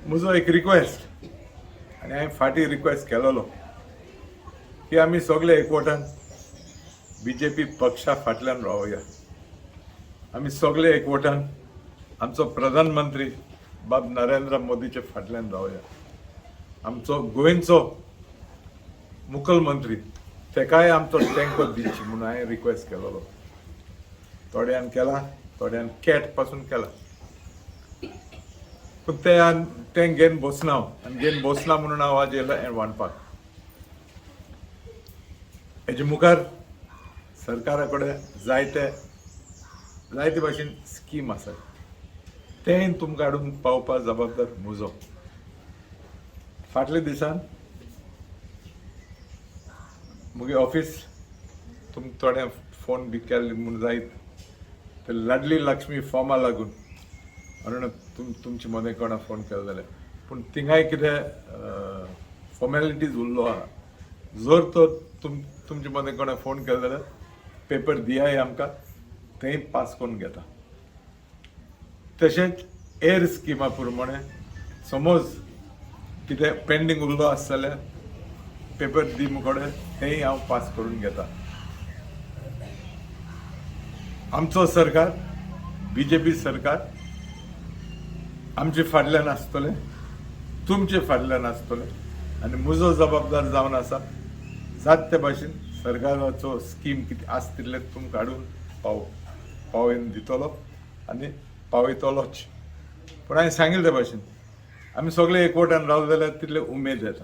म्हजो एक रिक्वेस्ट आनी हांवें फाटीं रिक्वेस्ट केलोलो की आमी सगळे एकवटान बीजेपी पक्षा फाटल्यान रावया. आमी सगळे एकवटान आमचो प्रधानमंत्री बाब नरेंद्र मोदीचे फाटल्यान रावया. आमचो गोंयचो मुखेलमंत्री तेकाय आमचो टँको दिवची म्हणून हांवें रिक्वेस्ट केलोलो. थोड्यान केला, थोड्यान कॅट पासून केला, पूण तें घेवन बसना हांव. आनी घेवन बसना म्हणून हांव आज येयला हें वांडपाक. हेजे मुखार सरकारा कडेन जायते भाशेन स्कीम आसात. तें तुमकां हाडून पावपाक जबाबदार म्हजो. फाटल्या दिसान मुगे ऑफिस थोडे फोन बी केल्ले म्हूण जायत ते लाडली लक्ष्मी फॉर्मा लागून म्हणून तुमचे मदें कोणा फोन केलो जाल्यार, पूण थिंगाय कितें फॉर्मेलिटीज उरलो आहा. जर तर तुमचे मदें कोणा फोन केलो जाल्यार पेपर दियाय आमकां, तेंय पास करून घेता. तशेंच एअर स्किमा प्रमाणे समज कितें पेंडींग उरलो आसता जाल्यार पेपर दी मुकोडे तेंय हांव पास करून घेता. आमचो सरकार बीजेपी सरकार आमचे फाटल्यान आसतलें, तुमचे फाटल्यान आसतलें आनी म्हजो जबाबदार जावन आसा जात ते भाशेन सरकाराचो स्कीम कितें आसा तितले तुमकां हाडून पावयन दितलो आनी पावयतलोच. पूण हांवें सांगिल्ले ते भाशेन आमी सगळे एकवटान रावले जाल्यार तितले उमेद येता.